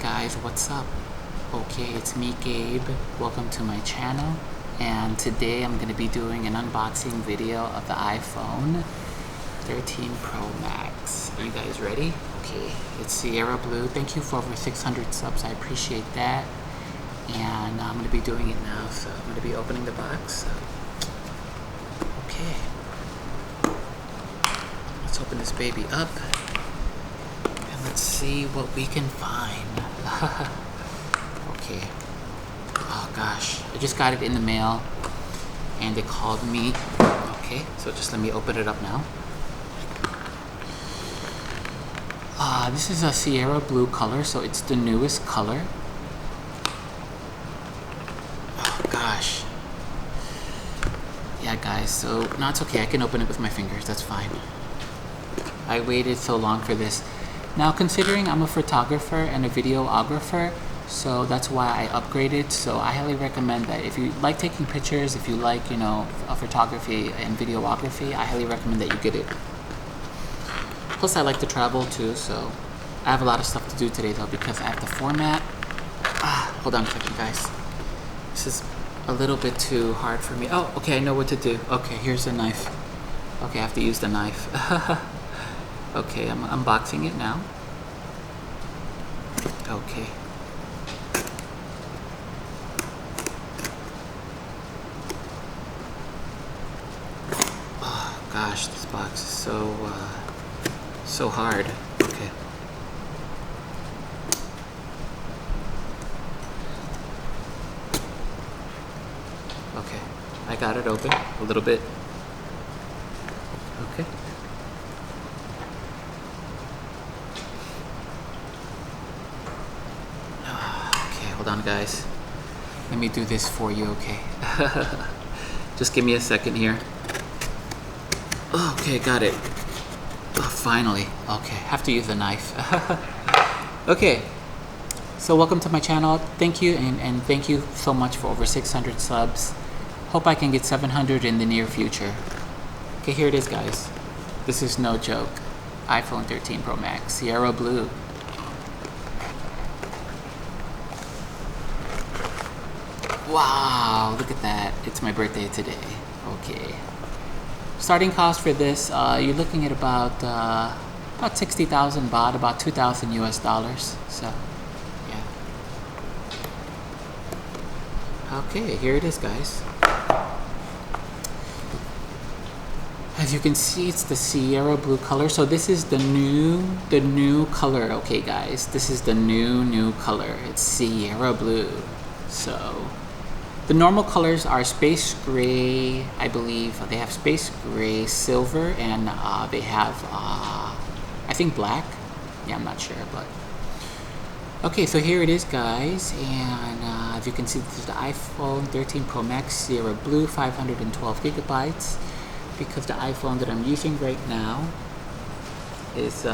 guys, what's up? Okay, it's me, Gabe. Welcome to my channel. And today I'm going to be doing an unboxing video of the iPhone 13 Pro Max. Are you guys ready? Okay, it's Sierra Blue. Thank you for over 600 subs. I appreciate that. And I'm going to be doing it now. So I'm going to be opening the box. Okay. Let's open this baby up. And let's see what we can find. Okay. Oh gosh, I just got it in the mail and they called me. Okay, so just let me open it up now. This is a Sierra Blue color, so it's the newest color. Oh gosh. Yeah guys, so no, it's okay, I can open it with my fingers, that's fine. I waited so long for this. Now considering I'm a photographer and a videographer, so that's why I upgraded. So I highly recommend that if you like taking pictures, if you like, you know, photography and videography, I highly recommend that you get it. Plus I like to travel too, so I have a lot of stuff to do today though because I have to format. Hold on a second guys. This is a little bit too hard for me. Oh, okay, I know what to do. Okay, here's the knife. Okay, I have to use the knife. Okay, I'm unboxing it now. Okay. Oh gosh, this box is so hard. Okay. Okay, I got it open a little bit. Okay. Hold on guys, let me do this for you, okay? Just give me a second here. Okay, got it. Oh, finally. Okay, have to use a knife. Okay, so welcome to my channel. Thank you, and thank you so much for over 600 subs. Hope I can get 700 in the near future. Okay, here it is guys. This is no joke. iPhone 13 Pro Max, Sierra Blue. Wow, look at that. It's my birthday today. Okay. Starting cost for this, you're looking at about 60,000 baht, about 2,000 US dollars. So, yeah. Okay, here it is, guys. As you can see, it's the Sierra Blue color. So this is the new color. Okay, guys, this is the new color. It's Sierra Blue. So the normal colors are space gray, I believe. They have space gray, silver, and they have, I think, black. Yeah, I'm not sure, but. Okay, so here it is, guys. And as you can see, this is the iPhone 13 Pro Max Sierra Blue, 512 gigabytes. Because the iPhone that I'm using right now is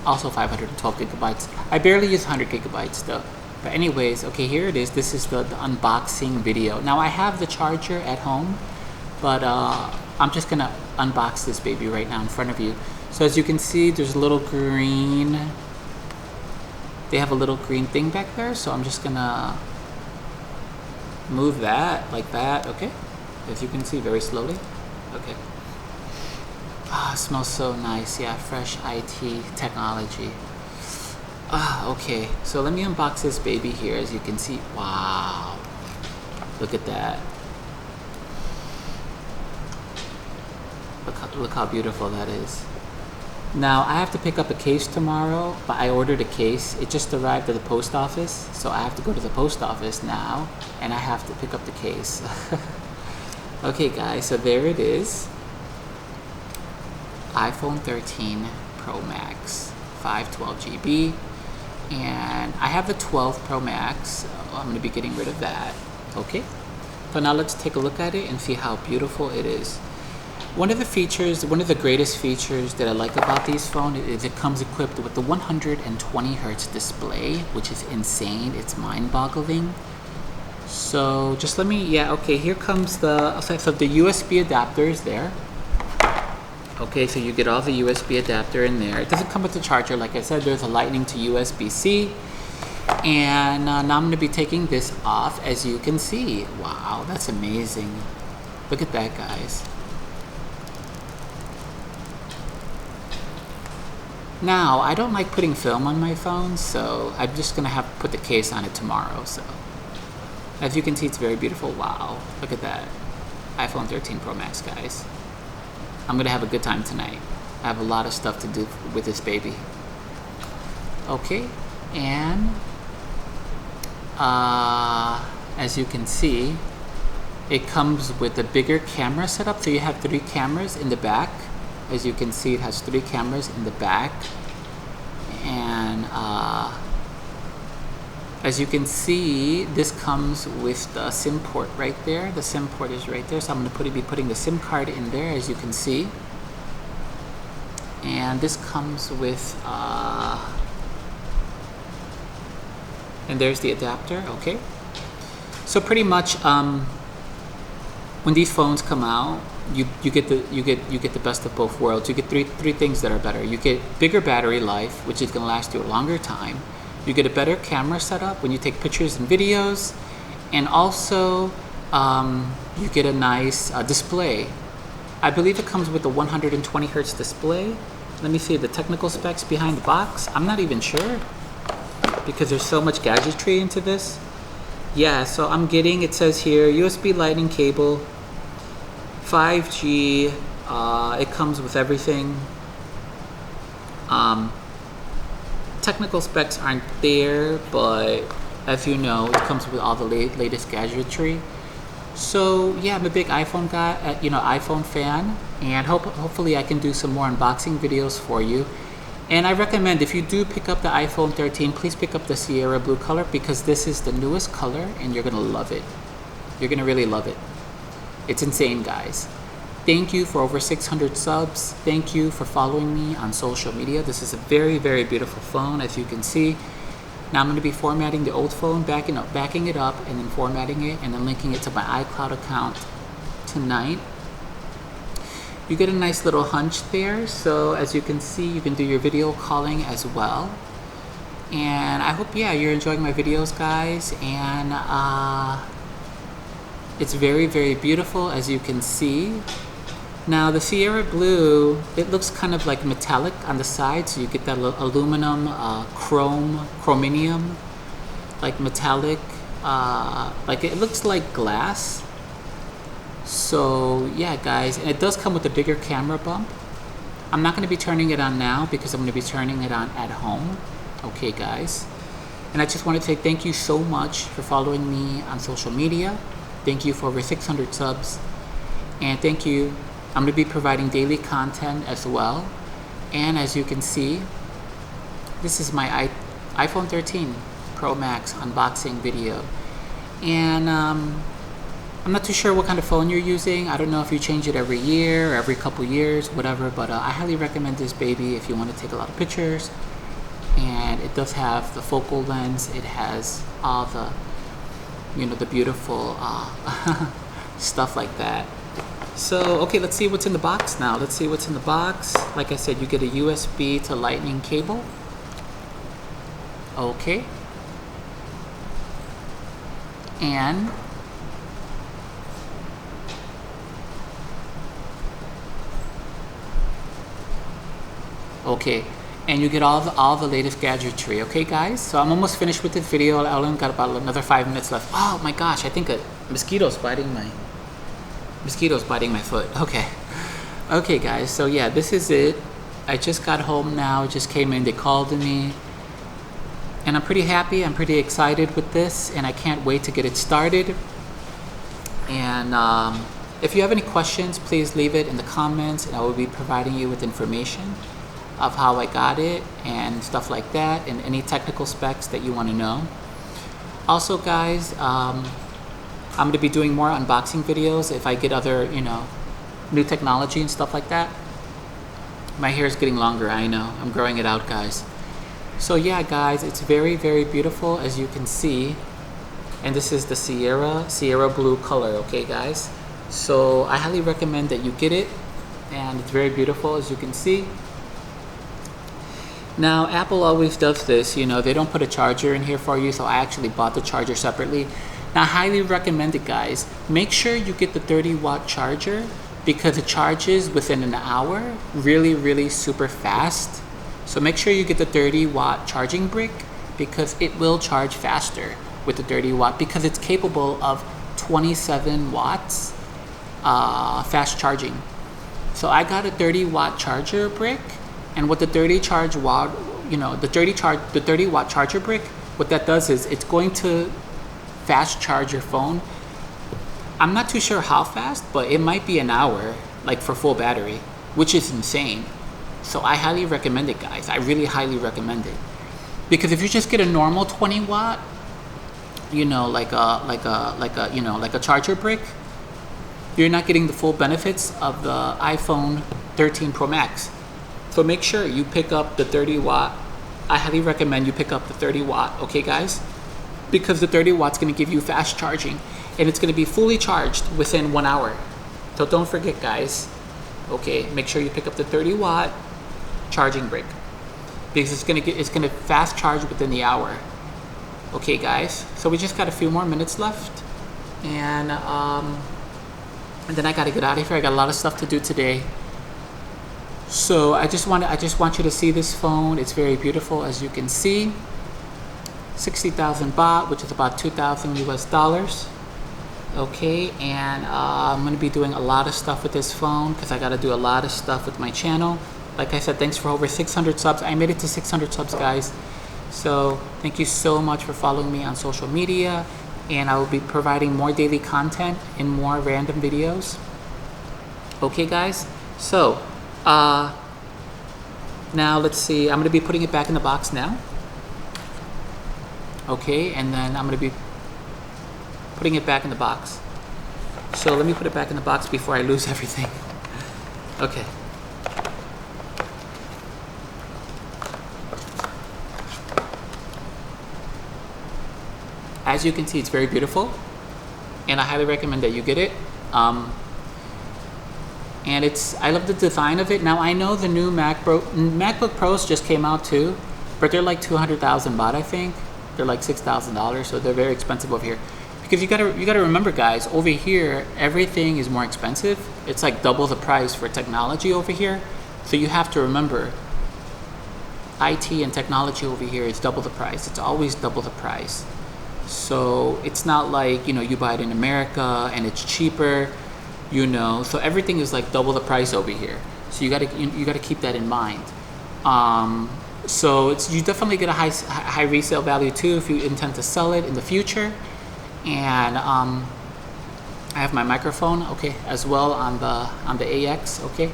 also 512 gigabytes. I barely use 100 gigabytes though. But anyways, okay, here it is. This is the unboxing video. Now I have the charger at home, but I'm just gonna unbox this baby right now in front of you. So as you can see, there's a little green, they have a little green thing back there. So I'm just gonna move that like that, okay? As you can see, very slowly, okay. It smells so nice, yeah, fresh IT technology. Okay, so let me unbox this baby here. As you can see, wow, look at that. Look how beautiful that is. Now I have to pick up a case tomorrow, but I ordered a case. It just arrived at the post office, so I have to go to the post office now and I have to pick up the case. Okay guys, so there it is. iPhone 13 Pro Max, 512 GB. And I have the 12 Pro Max, so I'm going to be getting rid of that. Okay, so now let's take a look at it and see how beautiful it is. One of the greatest features that I like about these phones is it comes equipped with the 120 Hertz display, which is insane. It's mind-boggling. So just let me, yeah, okay, here comes the effects of the USB adapters there. Okay, so you get all the USB adapter in there. It doesn't come with the charger. Like I said, there's a lightning to USB-C. And now I'm going to be taking this off, as you can see. Wow, that's amazing. Look at that, guys. Now, I don't like putting film on my phone, so I'm just going to have to put the case on it tomorrow. So, as you can see, it's very beautiful. Wow, look at that. iPhone 13 Pro Max, guys. I'm going to have a good time tonight. I have a lot of stuff to do with this baby. Okay, and as you can see, it comes with a bigger camera setup. So you have 3 cameras in the back. As you can see, it has 3 cameras in the back. And as you can see, this comes with the SIM port right there. The SIM port is right there. So I'm going to be putting the SIM card in there, as you can see. And this comes with, and there's the adapter, okay? So pretty much, when these phones come out, you get the best of both worlds. You get three things that are better. You get bigger battery life, which is going to last you a longer time. You get a better camera setup when you take pictures and videos, and also you get a nice display. I believe it comes with a 120 hertz display. Let me see the technical specs behind the box. I'm not even sure because there's so much gadgetry into this. Yeah, so I'm getting, it says here, USB lightning cable, 5G, it comes with everything. Technical specs aren't there, but as you know, it comes with all the latest gadgetry. So yeah, I'm a big iPhone guy, iPhone fan, and hopefully I can do some more unboxing videos for you. And I recommend, if you do pick up the iPhone 13, please pick up the Sierra Blue color, because this is the newest color and you're gonna love it. You're gonna really love it. It's insane, guys. Thank you for over 600 subs. Thank you for following me on social media. This is a very, very beautiful phone, as you can see. Now I'm going to be formatting the old phone, backing it up, and then formatting it, and then linking it to my iCloud account tonight. You get a nice little hunch there, so as you can see, you can do your video calling as well. And I hope, yeah, you're enjoying my videos, guys. And it's very, very beautiful, as you can see. Now the Sierra Blue, it looks kind of like metallic on the side, so you get that aluminum, chromium, like metallic, like it looks like glass. So yeah, guys, and it does come with a bigger camera bump. I'm not going to be turning it on now because I'm going to be turning it on at home. Okay, guys. And I just want to say thank you so much for following me on social media. Thank you for over 600 subs. And thank you. I'm going to be providing daily content as well. And as you can see, this is my iPhone 13 Pro Max unboxing video. And I'm not too sure what kind of phone you're using. I don't know if you change it every year or every couple years, whatever. But I highly recommend this baby if you want to take a lot of pictures. And it does have the focal lens. It has all the, the beautiful stuff like that. So, okay, let's see what's in the box now. Let's see what's in the box. Like I said, you get a USB to lightning cable. Okay. And okay. And you get all the latest gadgetry. Okay, guys? So I'm almost finished with this video. I only got about another 5 minutes left. Oh my gosh, I think a mosquito's biting my foot. Okay, guys, so yeah, this is it. I just got home now, just came in, they called me, and I'm pretty happy, I'm pretty excited with this, and I can't wait to get it started. And if you have any questions, please leave it in the comments, and I will be providing you with information of how I got it and stuff like that, and any technical specs that you want to know. Also, guys, I'm going to be doing more unboxing videos if I get other, new technology and stuff like that. My hair is getting longer, I know. I'm growing it out, guys. So yeah, guys, it's very, very beautiful, as you can see. And this is the Sierra Blue color, okay, guys? So I highly recommend that you get it. And it's very beautiful, as you can see. Now, Apple always does this, you know, they don't put a charger in here for you, so I actually bought the charger separately. Now, I highly recommend it, guys. Make sure you get the 30-watt charger because it charges within an hour, really, really super fast. So make sure you get the 30-watt charging brick because it will charge faster with the 30-watt because it's capable of 27 watts fast charging. So I got a 30-watt charger brick, and what the 30-watt charger brick, what that does is it's going to fast charge your phone. I'm not too sure how fast, but it might be an hour, like for full battery, which is insane. So I highly recommend it, guys. I really highly recommend it because if you just get a normal 20-watt, you know, like a charger brick, you're not getting the full benefits of the iPhone 13 Pro Max. So make sure you pick up the 30-watt. I highly recommend you pick up the 30-watt, okay, guys? Because the 30-watt's going to give you fast charging, and it's going to be fully charged within 1 hour. So don't forget, guys. Okay, make sure you pick up the 30-watt charging brick because it's going to fast charge within the hour. Okay, guys. So we just got a few more minutes left, and then I got to get out of here. I got a lot of stuff to do today. So I just want you to see this phone. It's very beautiful, as you can see. 60,000 baht, which is about 2,000 US dollars. Okay, and I'm going to be doing a lot of stuff with this phone because I got to do a lot of stuff with my channel. Like I said, thanks for over 600 subs. I made it to 600 subs, guys. So thank you so much for following me on social media, and I will be providing more daily content and more random videos. Okay, guys. So now let's see. I'm going to be putting it back in the box now. Okay, and then I'm going to be putting it back in the box. So let me put it back in the box before I lose everything. Okay. As you can see, it's very beautiful, and I highly recommend that you get it. And I love the design of it. Now I know the new MacBook Pros just came out too, but they're like 200,000 baht, I think. They're like $6,000, so they're very expensive over here. Because you gotta remember, guys, over here everything is more expensive. It's like double the price for technology over here. So you have to remember, IT and technology over here is double the price. It's always double the price. So it's not like, you know, you buy it in America and it's cheaper, you know. So everything is like double the price over here. So you gotta keep that in mind. So you definitely get a high resale value too if you intend to sell it in the future. And I have my microphone, okay, as well on the AX, okay,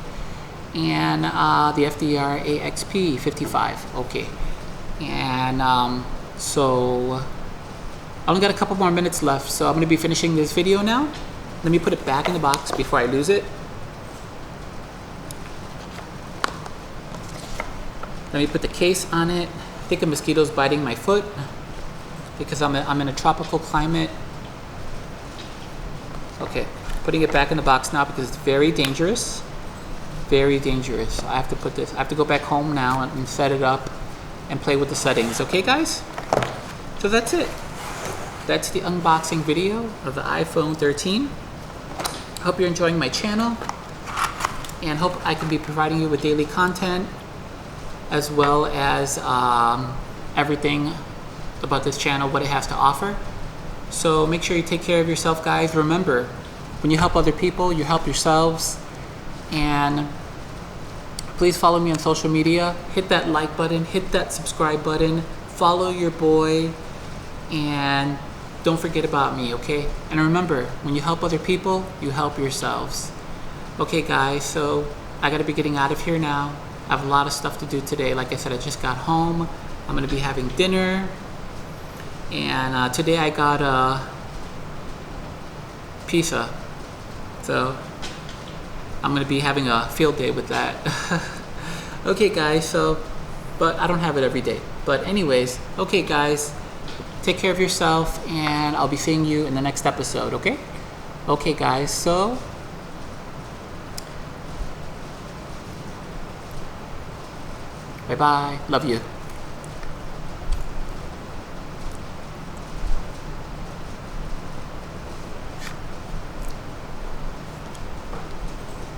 and the FDR AXP 55, okay, and so I only got a couple more minutes left, so I'm going to be finishing this video now. Let me put it back in the box before I lose it. Let me put the case on it. I think a mosquito's biting my foot because I'm in a tropical climate. Okay, putting it back in the box now because it's very dangerous. Very dangerous. I have to go back home now and set it up and play with the settings. Okay, guys? So that's it. That's the unboxing video of the iPhone 13. Hope you're enjoying my channel, and hope I can be providing you with daily content as well as everything about this channel, what it has to offer. So make sure you take care of yourself, guys. Remember, when you help other people, you help yourselves. And please follow me on social media. Hit that like button, hit that subscribe button, follow your boy, and don't forget about me, okay? And remember, when you help other people, you help yourselves. Okay, guys, so I gotta be getting out of here now. I have a lot of stuff to do today. Like I said, I just got home. I'm gonna be having dinner. And today I got a pizza. So I'm gonna be having a field day with that. Okay, guys, but I don't have it every day. But anyways, okay, guys, take care of yourself, and I'll be seeing you in the next episode, okay? Okay, guys, so Bye bye. Love you.